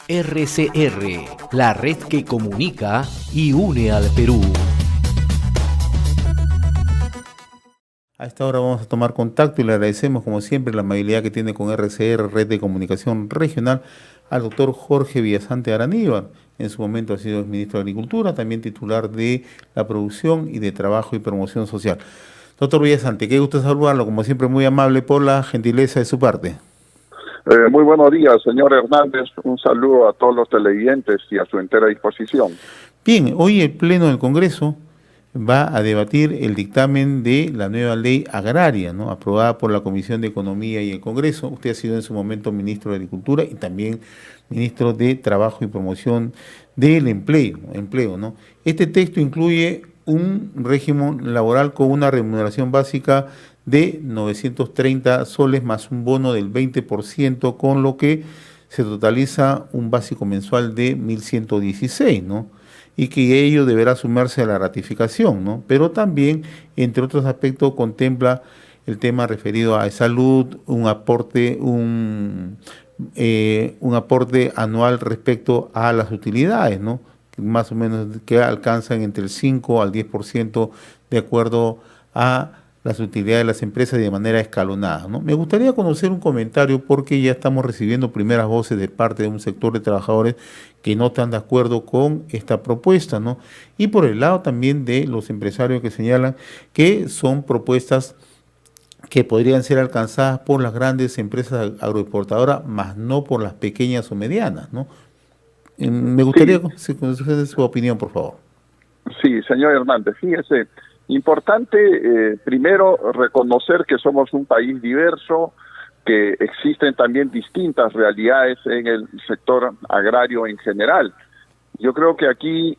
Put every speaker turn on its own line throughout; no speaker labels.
RCR, la red que comunica y une al Perú.
A esta hora vamos a tomar contacto y le agradecemos como siempre la amabilidad que tiene con RCR, Red de Comunicación Regional, al doctor Jorge Villasante Araníbar. En su momento ha sido ministro de Agricultura, también titular de la Producción y de Trabajo y Promoción Social. Doctor Villasante, qué gusto saludarlo, como siempre muy amable por la gentileza de su parte.
Muy buenos días, señor Hernández. Un saludo a todos los televidentes y a su entera disposición.
Bien, hoy el Pleno del Congreso va a debatir el dictamen de la nueva ley agraria, ¿no?, aprobada por la Comisión de Economía y el Congreso. Usted ha sido en su momento ministro de Agricultura y también ministro de Trabajo y Promoción del Empleo, ¿no? Este texto incluye un régimen laboral con una remuneración básica de 930 soles más un bono del 20%, con lo que se totaliza un básico mensual de 1.116, ¿no? Y que ello deberá sumarse a la ratificación, ¿no? Pero también, entre otros aspectos, contempla el tema referido a salud, un aporte anual respecto a las utilidades, ¿no?, más o menos que alcanzan entre el 5 al 10% de acuerdo a las utilidades de las empresas de manera escalonada, ¿no? Me gustaría conocer un comentario porque ya estamos recibiendo primeras voces de parte de un sector de trabajadores que no están de acuerdo con esta propuesta, ¿no? Y por el lado también de los empresarios que señalan que son propuestas que podrían ser alcanzadas por las grandes empresas agroexportadoras, más no por las pequeñas o medianas, ¿no? Me gustaría conocer su opinión, por favor.
Sí, señor Hernández, fíjese, importante primero reconocer que somos un país diverso, que existen también distintas realidades en el sector agrario en general. Yo creo que aquí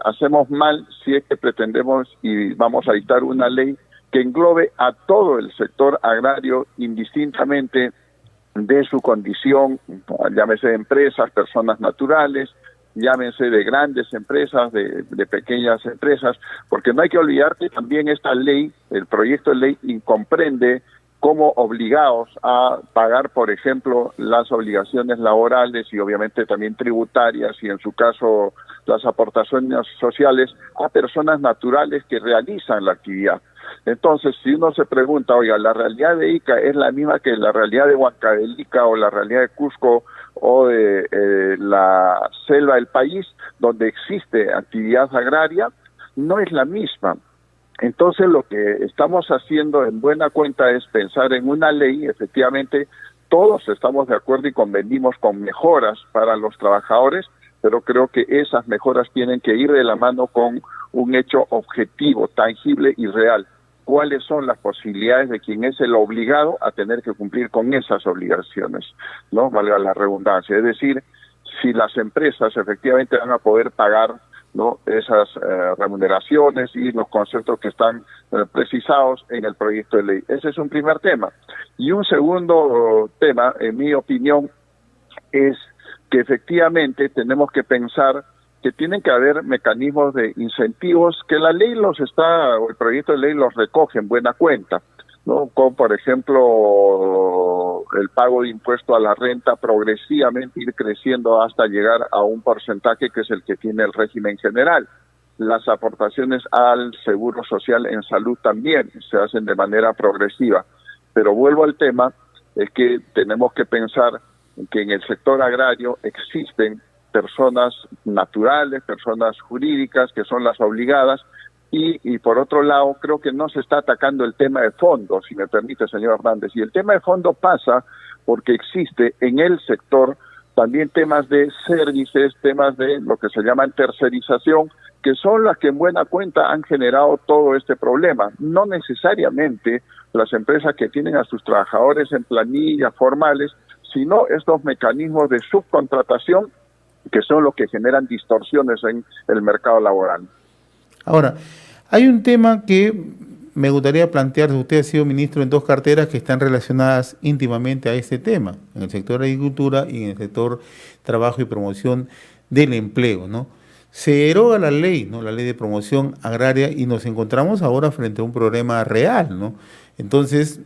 hacemos mal si es que pretendemos y vamos a dictar una ley que englobe a todo el sector agrario indistintamente de su condición, llámese de empresas, personas naturales, llámense de grandes empresas, de pequeñas empresas, porque no hay que olvidar que también esta ley, el proyecto de ley, comprende como obligados a pagar, por ejemplo, las obligaciones laborales y obviamente también tributarias y en su caso las aportaciones sociales a personas naturales que realizan la actividad. Entonces, si uno se pregunta, oiga, ¿la realidad de Ica es la misma que la realidad de Huancavelica o la realidad de Cusco o de la selva del país, donde existe actividad agraria? No es la misma. Entonces, lo que estamos haciendo en buena cuenta es pensar en una ley. Efectivamente, todos estamos de acuerdo y convenimos con mejoras para los trabajadores, pero creo que esas mejoras tienen que ir de la mano con un hecho objetivo, tangible y real. ¿Cuáles son las posibilidades de quien es el obligado a tener que cumplir con esas obligaciones? ¿No? Valga la redundancia. Es decir, si las empresas efectivamente van a poder pagar, ¿no?, esas remuneraciones y los conceptos que están precisados en el proyecto de ley. Ese es un primer tema. Y un segundo tema, en mi opinión, es que efectivamente tenemos que pensar que tienen que haber mecanismos de incentivos que la ley o el proyecto de ley los recoge en buena cuenta, ¿no? Como por ejemplo el pago de impuesto a la renta progresivamente ir creciendo hasta llegar a un porcentaje que es el que tiene el régimen general. Las aportaciones al seguro social en salud también se hacen de manera progresiva. Pero vuelvo al tema, es que tenemos que pensar que en el sector agrario existen personas naturales, personas jurídicas que son las obligadas y por otro lado creo que no se está atacando el tema de fondo, si me permite, señor Hernández, y el tema de fondo pasa porque existe en el sector también temas de servicios, temas de lo que se llaman tercerización, que son las que en buena cuenta han generado todo este problema. No necesariamente las empresas que tienen a sus trabajadores en planillas formales, sino estos mecanismos de subcontratación que son los que generan distorsiones en el mercado laboral.
Ahora, hay un tema que me gustaría plantear. Usted ha sido ministro en dos carteras que están relacionadas íntimamente a este tema, en el sector de agricultura y en el sector trabajo y promoción del empleo, ¿no? Se deroga la ley, ¿no?, la ley de promoción agraria, y nos encontramos ahora frente a un problema real, ¿no? Entonces,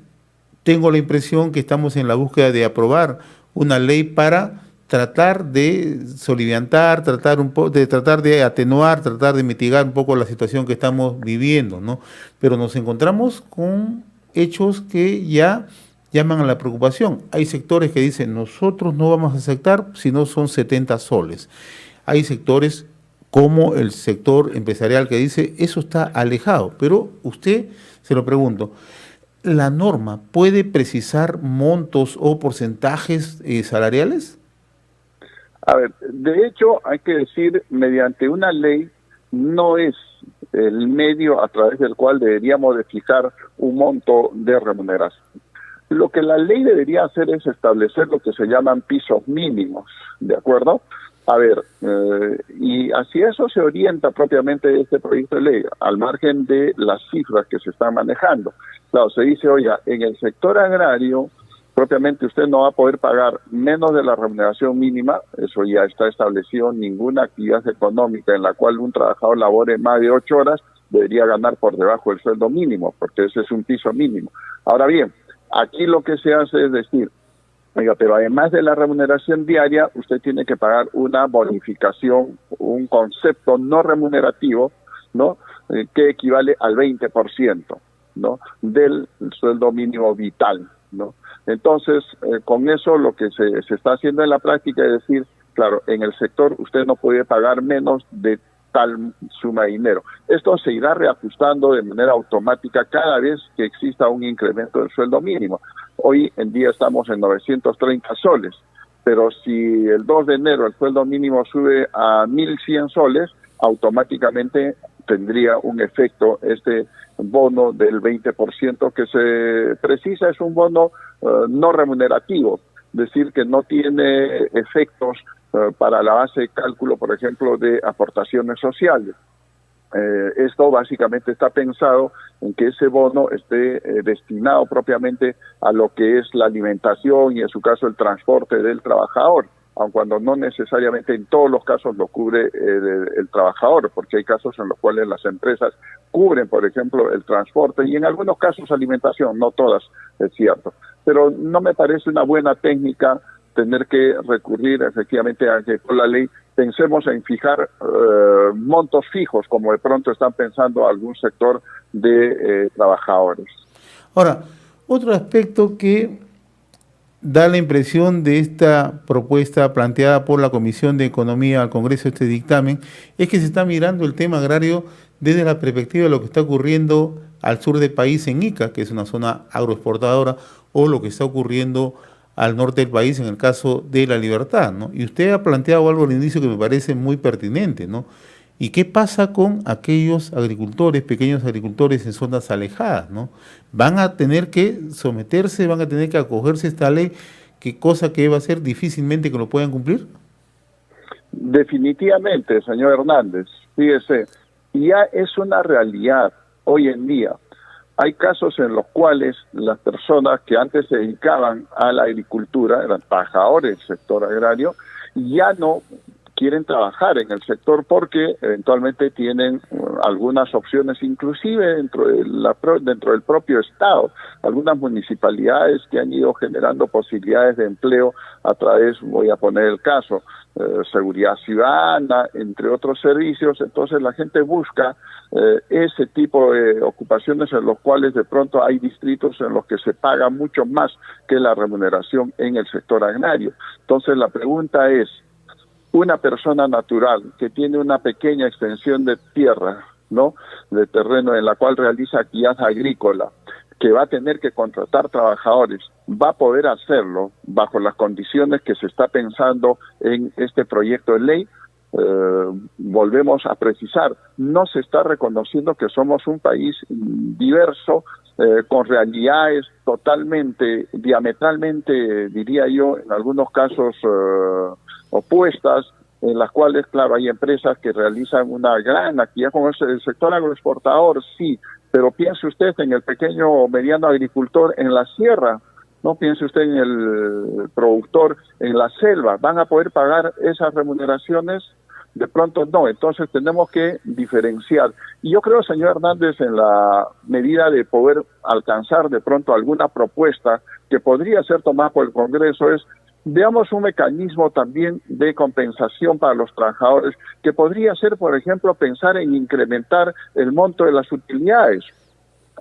tengo la impresión que estamos en la búsqueda de aprobar una ley para tratar de soliviantar, tratar de atenuar, tratar de mitigar un poco la situación que estamos viviendo, ¿no? Pero nos encontramos con hechos que ya llaman a la preocupación. Hay sectores que dicen, nosotros no vamos a aceptar si no son 70 soles. Hay sectores como el sector empresarial que dice, eso está alejado. Pero usted, se lo pregunto, ¿la norma puede precisar montos o porcentajes salariales?
A ver, de hecho, hay que decir, mediante una ley no es el medio a través del cual deberíamos de fijar un monto de remuneración. Lo que la ley debería hacer es establecer lo que se llaman pisos mínimos, ¿de acuerdo? A ver, y hacia eso se orienta propiamente este proyecto de ley, al margen de las cifras que se están manejando. Claro, se dice, oiga, en el sector agrario, propiamente usted no va a poder pagar menos de la remuneración mínima, eso ya está establecido, ninguna actividad económica en la cual un trabajador labore más de 8 horas debería ganar por debajo del sueldo mínimo, porque ese es un piso mínimo. Ahora bien, aquí lo que se hace es decir, oiga, pero además de la remuneración diaria, usted tiene que pagar una bonificación, un concepto no remunerativo, ¿no? Que equivale al 20%, ¿no? Del sueldo mínimo vital, ¿no? Entonces, con eso lo que se está haciendo en la práctica es decir, claro, en el sector usted no puede pagar menos de tal suma de dinero. Esto se irá reajustando de manera automática cada vez que exista un incremento del sueldo mínimo. Hoy en día estamos en 930 soles, pero si el 2 de enero el sueldo mínimo sube a 1.100 soles, automáticamente tendría un efecto este bono del 20% que se precisa, es un bono no remunerativo, es decir, que no tiene efectos para la base de cálculo, por ejemplo, de aportaciones sociales. Esto básicamente está pensado en que ese bono esté destinado propiamente a lo que es la alimentación y en su caso el transporte del trabajador, aun cuando no necesariamente en todos los casos lo cubre el trabajador, porque hay casos en los cuales las empresas cubren, por ejemplo, el transporte y en algunos casos alimentación, no todas, es cierto. Pero no me parece una buena técnica tener que recurrir efectivamente a que con la ley pensemos en fijar montos fijos, como de pronto están pensando algún sector de trabajadores.
Ahora, otro aspecto que da la impresión de esta propuesta planteada por la Comisión de Economía al Congreso, este dictamen, es que se está mirando el tema agrario desde la perspectiva de lo que está ocurriendo al sur del país en Ica, que es una zona agroexportadora, o lo que está ocurriendo al norte del país en el caso de La Libertad, ¿no? Y usted ha planteado algo al inicio que me parece muy pertinente, ¿no? ¿Y qué pasa con aquellos agricultores, pequeños agricultores en zonas alejadas, ¿no? Van a tener que someterse, van a tener que acogerse a esta ley, ¿qué cosa que va a ser difícilmente que lo puedan cumplir?
Definitivamente, señor Hernández, fíjese, ya es una realidad hoy en día. Hay casos en los cuales las personas que antes se dedicaban a la agricultura, eran trabajadores del sector agrario, ya no quieren trabajar en el sector porque eventualmente tienen algunas opciones, inclusive dentro del propio Estado, algunas municipalidades que han ido generando posibilidades de empleo a través, voy a poner el caso, seguridad ciudadana, entre otros servicios. Entonces la gente busca ese tipo de ocupaciones en los cuales de pronto hay distritos en los que se paga mucho más que la remuneración en el sector agrario. Entonces la pregunta es, una persona natural que tiene una pequeña extensión de tierra, ¿no?, de terreno en la cual realiza actividad agrícola, que va a tener que contratar trabajadores, va a poder hacerlo bajo las condiciones que se está pensando en este proyecto de ley. Volvemos a precisar, no se está reconociendo que somos un país diverso, con realidades totalmente, diametralmente, diría yo, en algunos casos opuestas, en las cuales, claro, hay empresas que realizan una gran actividad, como es el sector agroexportador, sí, pero piense usted en el pequeño o mediano agricultor en la sierra, no piense usted en el productor en la selva, ¿van a poder pagar esas remuneraciones? De pronto no, entonces tenemos que diferenciar. Y yo creo, señor Hernández, en la medida de poder alcanzar de pronto alguna propuesta que podría ser tomada por el Congreso, es veamos un mecanismo también de compensación para los trabajadores, que podría ser, por ejemplo, pensar en incrementar el monto de las utilidades.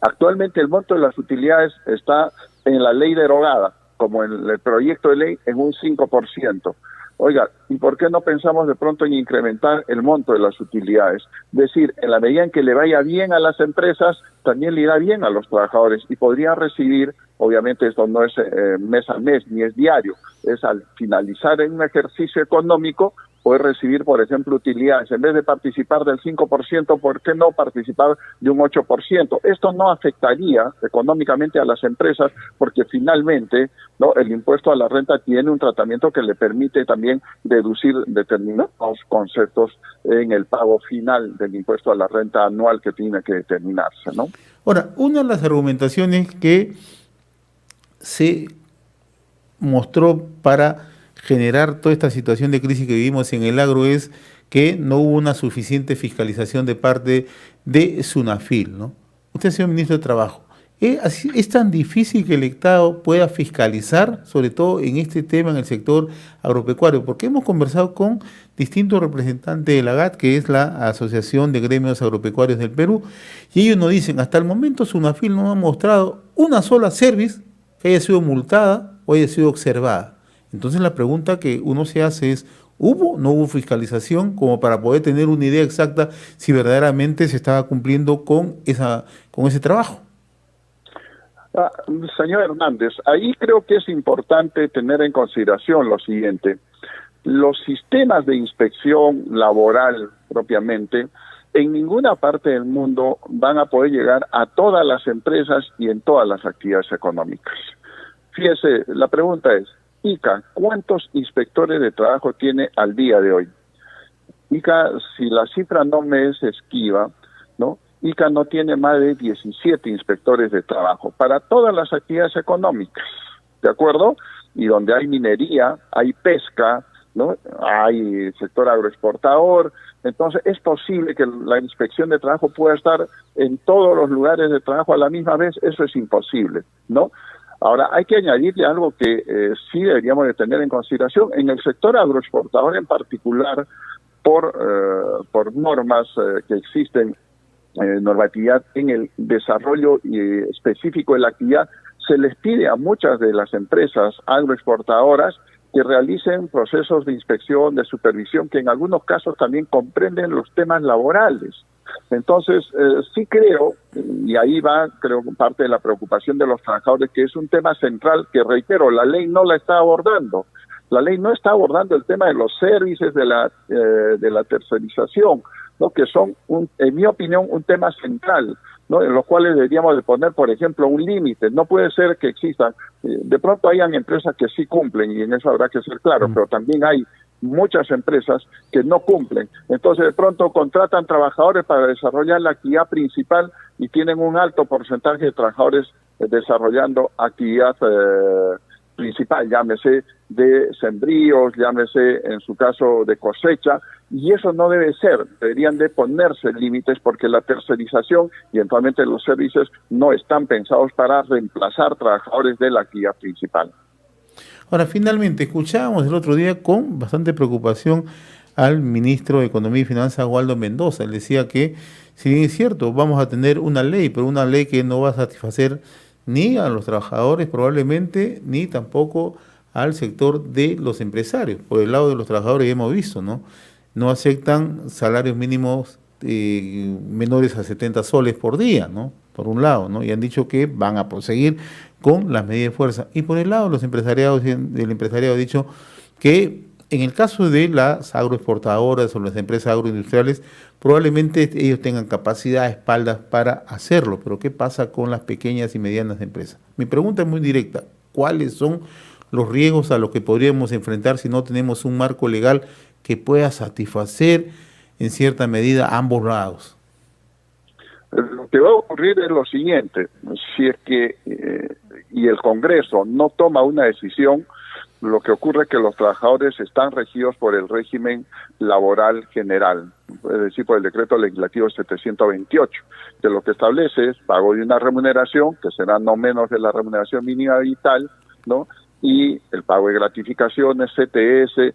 Actualmente el monto de las utilidades está en la ley derogada, como en el proyecto de ley, en un 5%. Oiga, ¿y por qué no pensamos de pronto en incrementar el monto de las utilidades? Es decir, en la medida en que le vaya bien a las empresas, también le irá bien a los trabajadores y podrían recibir, obviamente esto no es mes a mes ni es diario, es al finalizar en un ejercicio económico, poder recibir, por ejemplo, utilidades. En vez de participar del 5%, ¿por qué no participar de un 8%? Esto no afectaría económicamente a las empresas porque finalmente, ¿no?, el impuesto a la renta tiene un tratamiento que le permite también deducir determinados conceptos en el pago final del impuesto a la renta anual que tiene que determinarse, ¿no?
Ahora, una de las argumentaciones que se mostró para generar toda esta situación de crisis que vivimos en el agro es que no hubo una suficiente fiscalización de parte de SUNAFIL, ¿no? Usted ha sido ministro de Trabajo. ¿Es tan difícil que el Estado pueda fiscalizar, sobre todo en este tema en el sector agropecuario? Porque hemos conversado con distintos representantes de la AGAT, que es la Asociación de Gremios Agropecuarios del Perú, y ellos nos dicen, hasta el momento SUNAFIL no ha mostrado una sola service que haya sido multada o haya sido observada. Entonces la pregunta que uno se hace es, ¿hubo o no hubo fiscalización como para poder tener una idea exacta si verdaderamente se estaba cumpliendo con ese trabajo?
Señor Hernández, ahí creo que es importante tener en consideración lo siguiente. Los sistemas de inspección laboral propiamente, en ninguna parte del mundo van a poder llegar a todas las empresas y en todas las actividades económicas. Fíjese, la pregunta es, ICA, ¿cuántos inspectores de trabajo tiene al día de hoy? ICA, si la cifra no me es esquiva, ¿no?, ICA no tiene más de 17 inspectores de trabajo para todas las actividades económicas, ¿de acuerdo? Y donde hay minería, hay pesca, ¿no?, hay sector agroexportador. Entonces es posible que la inspección de trabajo pueda estar en todos los lugares de trabajo a la misma vez. Eso es imposible, ¿no? Ahora, hay que añadirle algo que sí deberíamos de tener en consideración. En el sector agroexportador en particular, por normas que existen, normatividad en el desarrollo específico de la actividad, se les pide a muchas de las empresas agroexportadoras que realicen procesos de inspección, de supervisión, que en algunos casos también comprenden los temas laborales. Entonces, sí creo, y ahí va, creo, parte de la preocupación de los trabajadores, que es un tema central que, reitero, la ley no la está abordando. La ley no está abordando el tema de los servicios de la tercerización, ¿no?, que son, en mi opinión, un tema central, ¿no?, en los cuales deberíamos de poner, por ejemplo, un límite. No puede ser que existan, de pronto hayan empresas que sí cumplen, y en eso habrá que ser claro, pero también hay muchas empresas que no cumplen. Entonces, de pronto contratan trabajadores para desarrollar la actividad principal y tienen un alto porcentaje de trabajadores desarrollando actividad principal, llámese de sembríos, llámese en su caso de cosecha, y eso no debe ser. Deberían de ponerse límites porque la tercerización y eventualmente los servicios no están pensados para reemplazar trabajadores de la actividad principal.
Ahora, finalmente, escuchábamos el otro día con bastante preocupación al ministro de Economía y Finanzas, Waldo Mendoza. Él decía que, si bien es cierto, vamos a tener una ley, pero una ley que no va a satisfacer ni a los trabajadores probablemente, ni tampoco al sector de los empresarios. Por el lado de los trabajadores ya hemos visto, ¿no? No aceptan salarios mínimos menores a 70 soles por día, ¿no? Por un lado, ¿no? Y han dicho que van a proseguir con las medidas de fuerza. Y por el lado de los empresariados, del empresariado ha dicho que en el caso de las agroexportadoras o las empresas agroindustriales, probablemente ellos tengan capacidad, espaldas para hacerlo, pero ¿qué pasa con las pequeñas y medianas empresas? Mi pregunta es muy directa, ¿cuáles son los riesgos a los que podríamos enfrentar si no tenemos un marco legal que pueda satisfacer en cierta medida ambos lados?
Lo que va a ocurrir es lo siguiente: si es que y el Congreso no toma una decisión, lo que ocurre es que los trabajadores están regidos por el régimen laboral general, es decir, por el decreto legislativo 728, que lo que establece es pago de una remuneración, que será no menos de la remuneración mínima vital, ¿no?, y el pago de gratificaciones, CTS,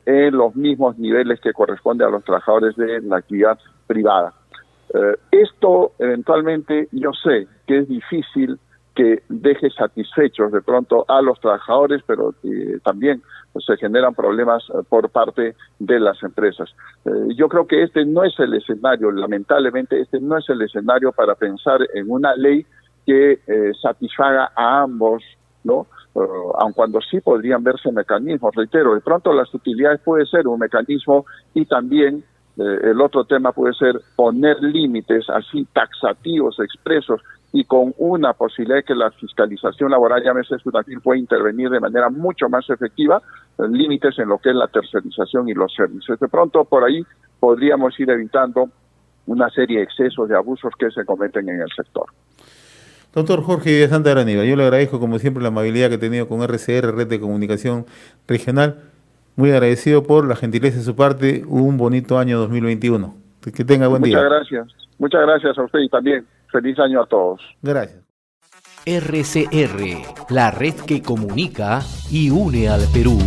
en los mismos niveles que corresponde a los trabajadores de la actividad privada. Esto eventualmente yo sé que es difícil que deje satisfechos de pronto a los trabajadores, pero también pues, se generan problemas por parte de las empresas. Yo creo que este no es el escenario, lamentablemente este no es el escenario para pensar en una ley que satisfaga a ambos, ¿no? Aun cuando sí podrían verse mecanismos, reitero, de pronto las utilidades puede ser un mecanismo y también el otro tema puede ser poner límites así taxativos, expresos, y con una posibilidad de que la fiscalización laboral, llámese Sunafil, puede intervenir de manera mucho más efectiva, límites en lo que es la tercerización y los servicios. De pronto, por ahí podríamos ir evitando una serie de excesos, de abusos que se cometen en el sector.
Doctor Jorge de Santa Arániga, yo le agradezco como siempre la amabilidad que he tenido con RCR, Red de Comunicación Regional. Muy agradecido por la gentileza de su parte. Un bonito año 2021. Que tenga buen día.
Muchas gracias a usted y también feliz año a todos.
Gracias.
RCR, la red que comunica y une al Perú.